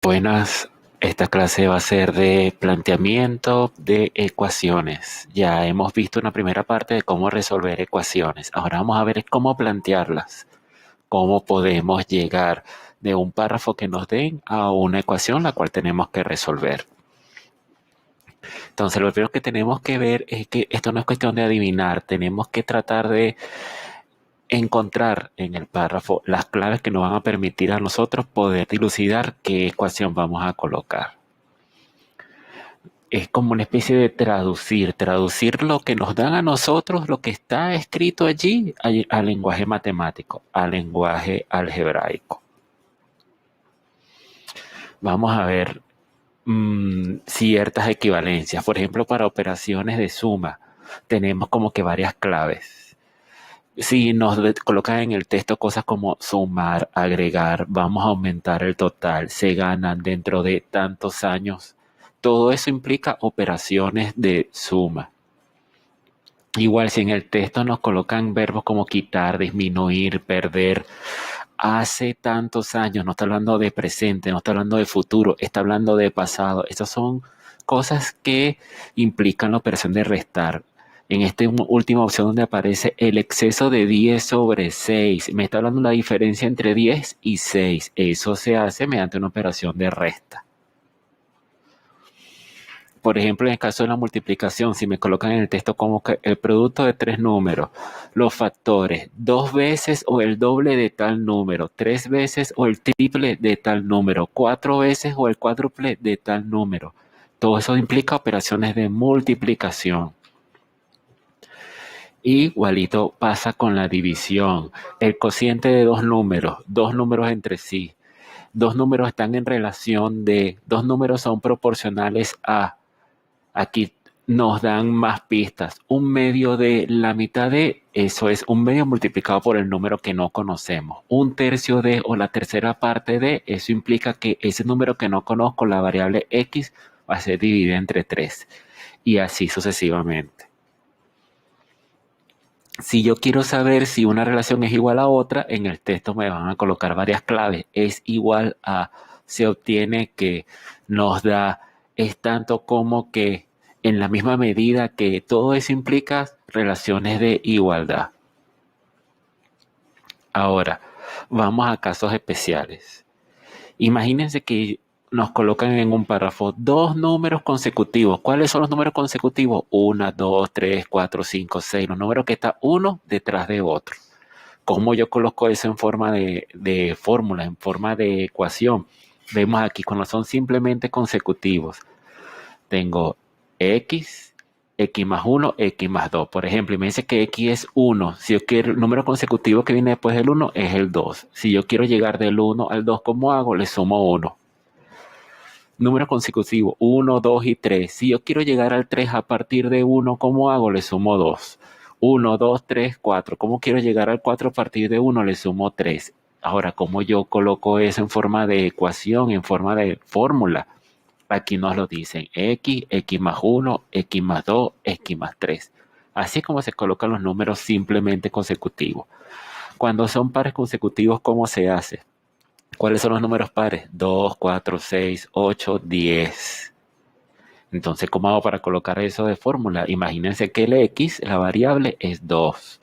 Buenas, esta clase va a ser de planteamiento de ecuaciones. Ya hemos visto una primera parte de cómo resolver ecuaciones. Ahora vamos a ver cómo plantearlas, cómo podemos llegar de un párrafo que nos den a una ecuación la cual tenemos que resolver. Entonces, lo primero que tenemos que ver es que esto no es cuestión de adivinar, tenemos que tratar de encontrar en el párrafo las claves que nos van a permitir a nosotros poder dilucidar qué ecuación vamos a colocar. Es como una especie de traducir lo que nos dan a nosotros, lo que está escrito allí, al lenguaje matemático, al lenguaje algebraico. Vamos a ver ciertas equivalencias. Por ejemplo, para operaciones de suma, tenemos como que varias claves. Si nos colocan en el texto cosas como sumar, agregar, vamos a aumentar el total, se ganan dentro de tantos años, todo eso implica operaciones de suma. Igual si en el texto nos colocan verbos como quitar, disminuir, perder, hace tantos años, no está hablando de presente, no está hablando de futuro, está hablando de pasado. Estas son cosas que implican la operación de restar. En esta última opción donde aparece el exceso de 10 sobre 6, me está hablando de la diferencia entre 10 y 6. Eso se hace mediante una operación de resta. Por ejemplo, en el caso de la multiplicación, si me colocan en el texto como que el producto de tres números, los factores, dos veces o el doble de tal número, tres veces o el triple de tal número, cuatro veces o el cuádruple de tal número. Todo eso implica operaciones de multiplicación. Igualito pasa con la división. El cociente de dos números entre sí. Dos números están en relación de, dos números son proporcionales a. Aquí nos dan más pistas. Un medio de la mitad de, eso es un medio multiplicado por el número que no conocemos. Un tercio de o la tercera parte de, eso implica que ese número que no conozco, la variable x, va a ser dividida entre 3. Y así sucesivamente. Si yo quiero saber si una relación es igual a otra, en el texto me van a colocar varias claves. Es igual a, se obtiene que, nos da, es tanto como que, en la misma medida que todo eso implica relaciones de igualdad. Ahora, vamos a casos especiales. Imagínense que nos colocan en un párrafo dos números consecutivos. ¿Cuáles son los números consecutivos? 1, 2, 3, 4, 5, 6. Los números que están uno detrás de otro. ¿Cómo yo coloco eso en forma de fórmula, en forma de ecuación? Vemos aquí cuando son simplemente consecutivos. Tengo x, x más 1, x más 2. Por ejemplo, y me dice que x es 1. Si yo quiero el número consecutivo que viene después del 1 es el 2. Si yo quiero llegar del 1 al 2, ¿cómo hago? Le sumo 1. Número consecutivo, 1, 2 y 3. Si yo quiero llegar al 3 a partir de 1, ¿cómo hago? Le sumo 2. 1, 2, 3, 4. ¿Cómo quiero llegar al 4 a partir de 1? Le sumo 3. Ahora, ¿cómo yo coloco eso en forma de ecuación, en forma de fórmula? Aquí nos lo dicen, x, x más 1, x más 2, x más 3. Así es como se colocan los números simplemente consecutivos. Cuando son pares consecutivos, ¿cómo se hace? ¿Cuáles son los números pares? 2, 4, 6, 8, 10. Entonces, ¿cómo hago para colocar eso de fórmula? Imagínense que el x, la variable, es 2.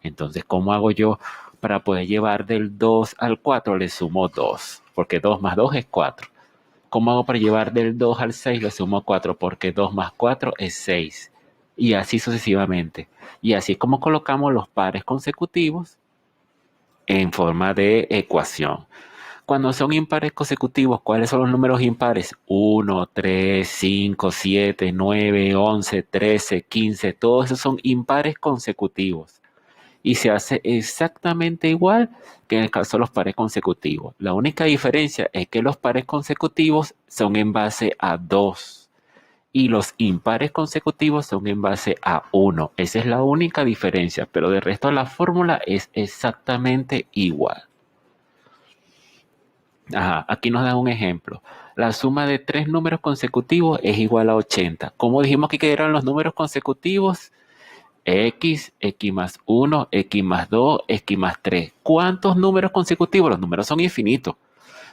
Entonces, ¿cómo hago yo para poder llevar del 2 al 4? Le sumo 2, porque 2 más 2 es 4. ¿Cómo hago para llevar del 2 al 6? Le sumo 4, porque 2 más 4 es 6. Y así sucesivamente. Y así es como colocamos los pares consecutivos en forma de ecuación. Cuando son impares consecutivos, ¿cuáles son los números impares? 1, 3, 5, 7, 9, 11, 13, 15. Todos esos son impares consecutivos. Y se hace exactamente igual que en el caso de los pares consecutivos. La única diferencia es que los pares consecutivos son en base a 2 y los impares consecutivos son en base a 1. Esa es la única diferencia, pero de resto la fórmula es exactamente igual. Ajá, aquí nos dan un ejemplo. La suma de tres números consecutivos es igual a 80. ¿Cómo dijimos que eran los números consecutivos? X, X más 1, X más 2, X más 3. ¿Cuántos números consecutivos? Los números son infinitos.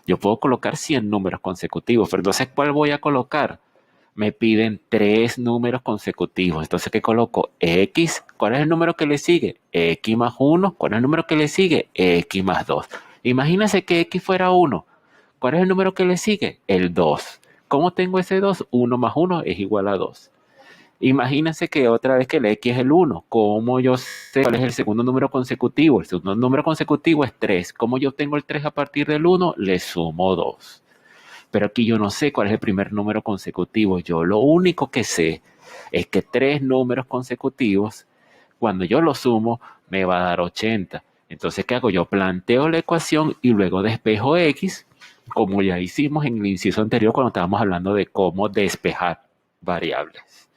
Yo puedo colocar 100 números consecutivos, pero entonces, ¿cuál voy a colocar? Me piden 3 números consecutivos. Entonces, ¿qué coloco? X. ¿Cuál es el número que le sigue? X más 1. ¿Cuál es el número que le sigue? X más 2. Imagínense que X fuera 1. ¿Cuál es el número que le sigue? El 2. ¿Cómo tengo ese 2? 1 más 1 es igual a 2. Imagínense que otra vez que el X es el 1. ¿Cómo yo sé cuál es el segundo número consecutivo? El segundo número consecutivo es 3. ¿Cómo yo tengo el 3 a partir del 1? Le sumo 2. Pero aquí yo no sé cuál es el primer número consecutivo. Yo lo único que sé es que 3 números consecutivos, cuando yo los sumo, me va a dar 80. Entonces, ¿qué hago? Yo planteo la ecuación y luego despejo X, como ya hicimos en el inciso anterior cuando estábamos hablando de cómo despejar variables.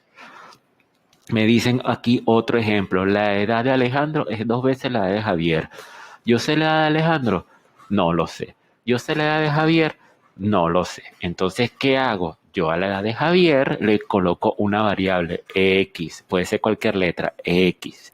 Me dicen aquí otro ejemplo. La edad de Alejandro es 2 veces la edad de Javier. ¿Yo sé la edad de Alejandro? No lo sé. ¿Yo sé la edad de Javier? No lo sé. Entonces, ¿qué hago? Yo a la edad de Javier le coloco una variable X. Puede ser cualquier letra, X.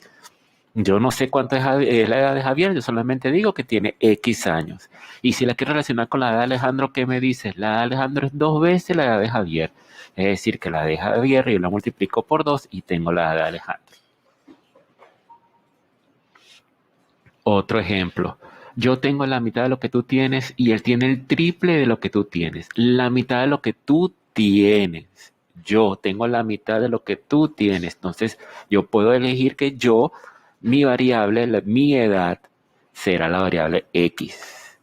Yo no sé cuánto es la edad de Javier, yo solamente digo que tiene X años. Y si la quiero relacionar con la edad de Alejandro, ¿qué me dices? La edad de Alejandro es 2 veces la edad de Javier. Es decir, que la de Javier yo la multiplico por 2 y tengo la edad de Alejandro. Otro ejemplo. Yo tengo la mitad de lo que tú tienes y él tiene el triple de lo que tú tienes. La mitad de lo que tú tienes. Yo tengo la mitad de lo que tú tienes. Entonces, yo puedo elegir que yo, mi variable, mi edad, será la variable X.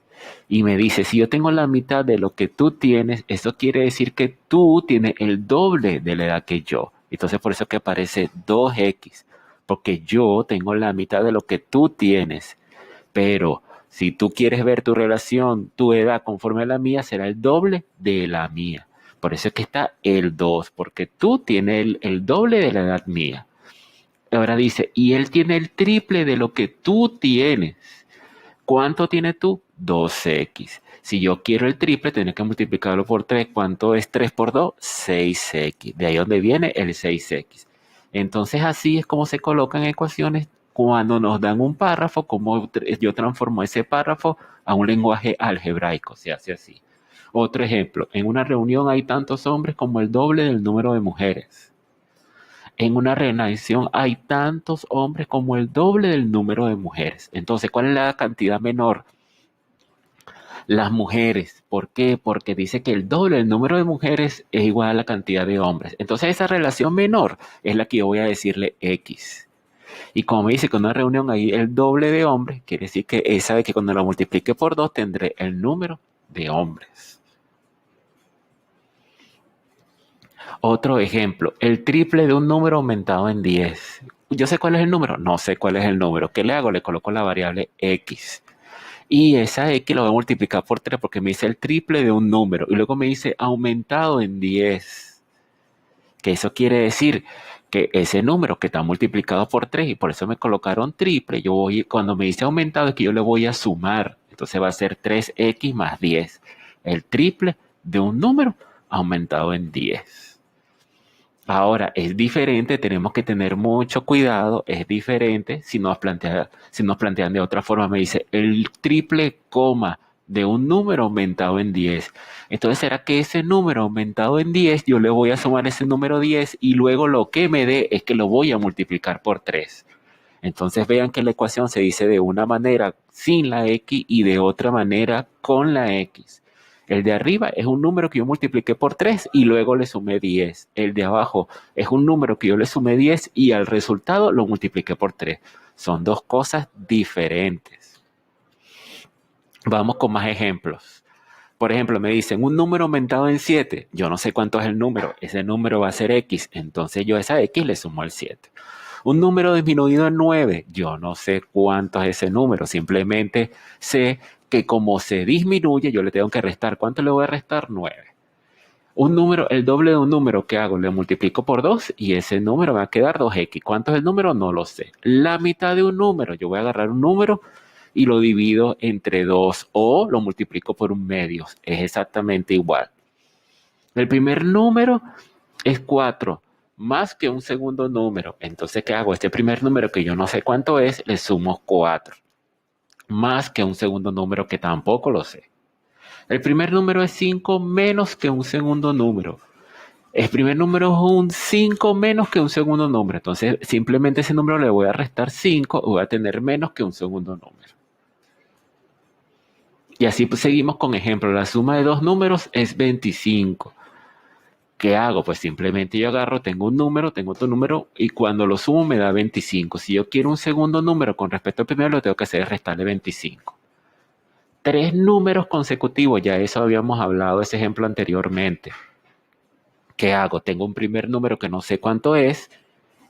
Y me dice, si yo tengo la mitad de lo que tú tienes, eso quiere decir que tú tienes el doble de la edad que yo. Entonces, por eso que aparece 2X. Porque yo tengo la mitad de lo que tú tienes. Pero si tú quieres ver tu relación, tu edad conforme a la mía, será el doble de la mía. Por eso es que está el 2, porque tú tienes el doble de la edad mía. Ahora dice, y él tiene el triple de lo que tú tienes. ¿Cuánto tienes tú? 2X. Si yo quiero el triple, tengo que multiplicarlo por 3. ¿Cuánto es 3 por 2? 6X. De ahí donde viene el 6X. Entonces así es como se colocan ecuaciones cuando nos dan un párrafo, como yo transformo ese párrafo a un lenguaje algebraico. Se hace así. Otro ejemplo, en una reunión hay tantos hombres como el doble del número de mujeres. En una reunión hay tantos hombres como el doble del número de mujeres. Entonces, ¿cuál es la cantidad menor? Las mujeres. ¿Por qué? Porque dice que el doble del número de mujeres es igual a la cantidad de hombres. Entonces, esa relación menor es la que yo voy a decirle X. Y como me dice que en una reunión hay el doble de hombres, quiere decir que esa vez que cuando lo multiplique por 2 tendré el número de hombres. Otro ejemplo, el triple de un número aumentado en 10. ¿Yo sé cuál es el número? No sé cuál es el número. ¿Qué le hago? Le coloco la variable X. Y esa X lo voy a multiplicar por 3 porque me dice el triple de un número. Y luego me dice aumentado en 10. Que eso quiere decir que ese número que está multiplicado por 3 y por eso me colocaron triple, cuando me dice aumentado es que yo le voy a sumar. Entonces va a ser 3X más 10. El triple de un número aumentado en 10. Ahora, es diferente, tenemos que tener mucho cuidado, es diferente si nos plantean de otra forma, me dice el triple coma de un número aumentado en 10. Entonces, ¿será que ese número aumentado en 10, yo le voy a sumar ese número 10 y luego lo que me dé es que lo voy a multiplicar por 3? Entonces, vean que la ecuación se dice de una manera sin la X y de otra manera con la X. El de arriba es un número que yo multipliqué por 3 y luego le sumé 10. El de abajo es un número que yo le sumé 10 y al resultado lo multipliqué por 3. Son dos cosas diferentes. Vamos con más ejemplos. Por ejemplo, me dicen un número aumentado en 7. Yo no sé cuánto es el número. Ese número va a ser X. Entonces yo a esa X le sumo el 7. Un número disminuido en 9. Yo no sé cuánto es ese número. Simplemente sé que como se disminuye, yo le tengo que restar. ¿Cuánto le voy a restar? 9. Un número, el doble de un número que hago, le multiplico por 2 y ese número me va a quedar 2X. ¿Cuánto es el número? No lo sé. La mitad de un número. Yo voy a agarrar un número y lo divido entre 2 o lo multiplico por un medio. Es exactamente igual. El primer número es 4 más que un segundo número. Entonces, ¿qué hago? Este primer número que yo no sé cuánto es, le sumo 4 más que un segundo número que tampoco lo sé. El primer número es 5 menos que un segundo número. El primer número es un 5 menos que un segundo número. Entonces, simplemente ese número le voy a restar 5 y voy a tener menos que un segundo número. Y así pues, seguimos con ejemplo. La suma de dos números es 25. ¿Qué hago? Pues simplemente yo agarro, tengo un número, tengo otro número y cuando lo sumo me da 25. Si yo quiero un segundo número con respecto al primero, lo tengo que hacer es restarle 25. Tres números consecutivos, ya eso habíamos hablado de ese ejemplo anteriormente. ¿Qué hago? Tengo un primer número que no sé cuánto es.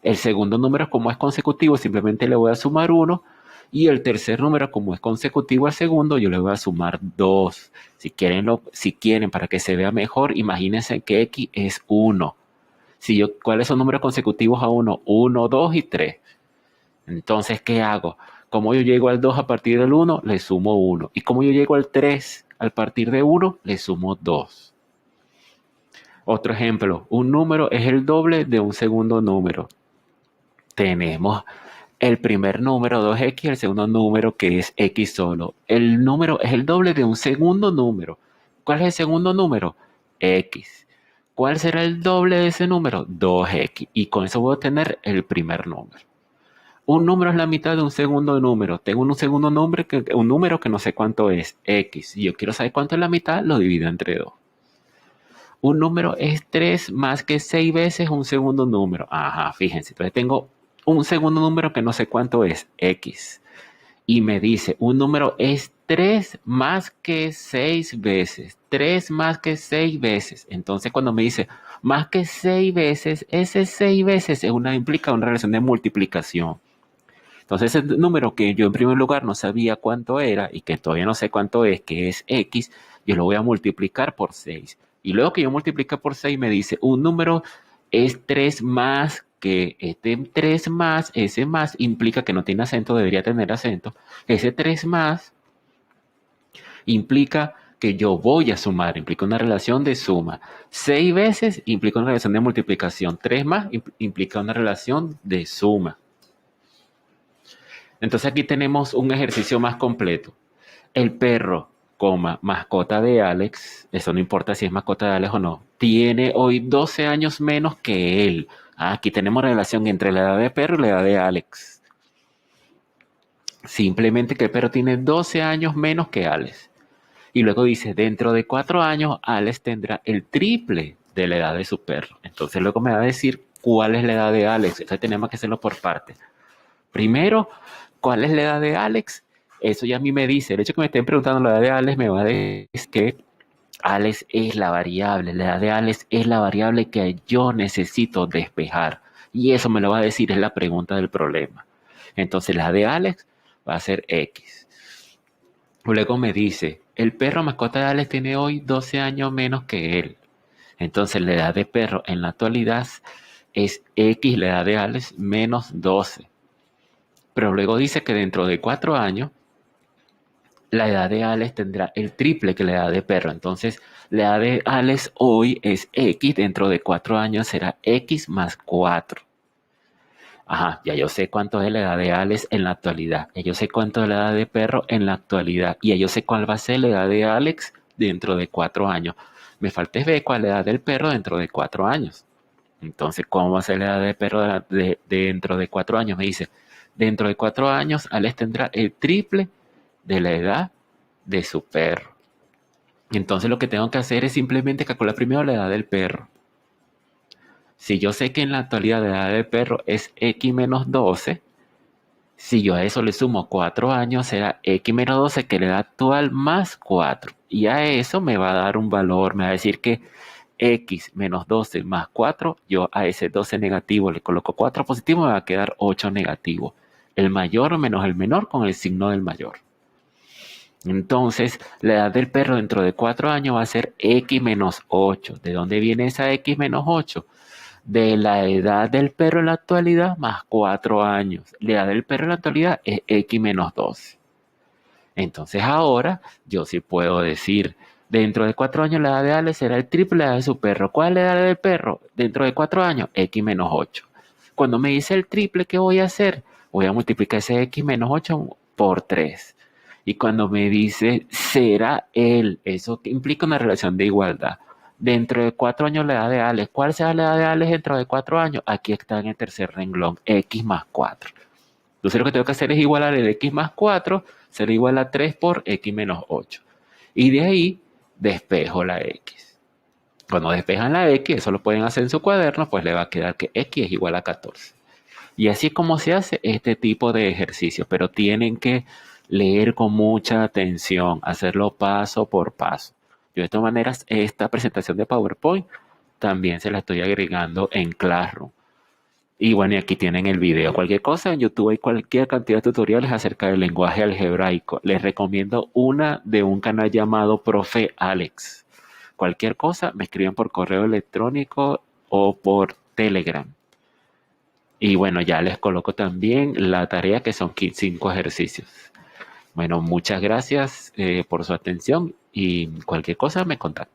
El segundo número, como es consecutivo, simplemente le voy a sumar 1. Y el tercer número, como es consecutivo al segundo, yo le voy a sumar 2. Si quieren, para que se vea mejor, imagínense que x es 1. ¿Cuáles son números consecutivos a 1? 1, 2 y 3. Entonces, ¿qué hago? Como yo llego al 2 a partir del 1, le sumo 1. Y como yo llego al 3 a partir de 1, le sumo 2. Otro ejemplo, un número es el doble de un segundo número. Tenemos el primer número 2x, el segundo número que es x solo. El número es el doble de un segundo número. ¿Cuál es el segundo número? X. ¿Cuál será el doble de ese número? 2x. Y con eso voy a tener el primer número. Un número es la mitad de un segundo número. Tengo un número que no sé cuánto es, x. Si yo quiero saber cuánto es la mitad, lo divido entre 2. Un número es 3 más que 6 veces un segundo número. Ajá, fíjense. Entonces tengo un segundo número que no sé cuánto es, x. Y me dice, un número es 3 más que 6 veces. 3 más que 6 veces. Entonces cuando me dice más que 6 veces, ese 6 veces implica una relación de multiplicación. Entonces ese número que yo en primer lugar no sabía cuánto era y que todavía no sé cuánto es, que es x, yo lo voy a multiplicar por 6. Y luego que yo multiplique por 6 me dice, un número es 3 más que este 3 más, ese más implica que no tiene acento, debería tener acento. Ese 3 más implica que yo voy a sumar, implica una relación de suma. 6 veces implica una relación de multiplicación. 3 más implica una relación de suma. Entonces aquí tenemos un ejercicio más completo. El perro, mascota de Alex, eso no importa si es mascota de Alex o no, tiene hoy 12 años menos que él. Aquí tenemos relación entre la edad de perro y la edad de Alex. Simplemente que el perro tiene 12 años menos que Alex. Y luego dice, dentro de 4 años, Alex tendrá el triple de la edad de su perro. Entonces luego me va a decir cuál es la edad de Alex. Entonces tenemos que hacerlo por partes. Primero, ¿cuál es la edad de Alex? Eso ya a mí me dice. El hecho que me estén preguntando la edad de Alex me va a decir que Alex es la variable. La edad de Alex es la variable que yo necesito despejar. Y eso me lo va a decir, es la pregunta del problema. Entonces la edad de Alex va a ser X. Luego me dice, el perro mascota de Alex tiene hoy 12 años menos que él. Entonces la edad de perro en la actualidad es X, la edad de Alex, menos 12. Pero luego dice que dentro de 4 años, la edad de Alex tendrá el triple que la edad de perro. Entonces, la edad de Alex hoy es X, dentro de 4 años será X más 4. Ajá, ya yo sé cuánto es la edad de Alex en la actualidad. Ya yo sé cuánto es la edad de perro en la actualidad. Y ya yo sé cuál va a ser la edad de Alex dentro de 4 años. Me falta ver cuál es la edad del perro dentro de 4 años. Entonces, ¿cómo va a ser la edad de perro dentro de 4 años? Me dice, dentro de 4 años, Alex tendrá el triple de la edad de su perro. Entonces, lo que tengo que hacer es simplemente calcular primero la edad del perro. Si yo sé que en la actualidad la edad del perro es x menos 12, si yo a eso le sumo 4 años, será x menos 12, que es la edad actual, más 4. Y a eso me va a dar un valor, me va a decir que x menos 12 más 4, yo a ese 12 negativo le coloco 4 positivo, me va a quedar 8 negativo. El mayor menos el menor con el signo del mayor. Entonces, la edad del perro dentro de 4 años va a ser x menos 8. ¿De dónde viene esa x menos 8? De la edad del perro en la actualidad más 4 años. La edad del perro en la actualidad es x menos 12. Entonces ahora yo sí puedo decir, dentro de 4 años la edad de Alex será el triple de la edad de su perro. ¿Cuál es la edad del perro? Dentro de 4 años, x menos 8. Cuando me dice el triple, ¿qué voy a hacer? Voy a multiplicar ese x menos 8 por 3. Y cuando me dice, será él, eso implica una relación de igualdad. Dentro de 4 años la edad de Alex. ¿Cuál será la edad de Alex dentro de 4 años? Aquí está en el tercer renglón, x más 4. Entonces lo que tengo que hacer es igualar el x más 4, será igual a 3 por x menos 8. Y de ahí despejo la x. Cuando despejan la x, eso lo pueden hacer en su cuaderno, pues le va a quedar que x es igual a 14. Y así es como se hace este tipo de ejercicio, pero tienen que leer con mucha atención, hacerlo paso por paso. Yo de todas maneras, esta presentación de PowerPoint también se la estoy agregando en Classroom. Y bueno, y aquí tienen el video. Cualquier cosa en YouTube hay cualquier cantidad de tutoriales acerca del lenguaje algebraico. Les recomiendo una de un canal llamado Profe Alex. Cualquier cosa me escriben por correo electrónico o por Telegram. Y bueno, ya les coloco también la tarea que son 5 ejercicios. Bueno, muchas gracias por su atención y cualquier cosa me contacta.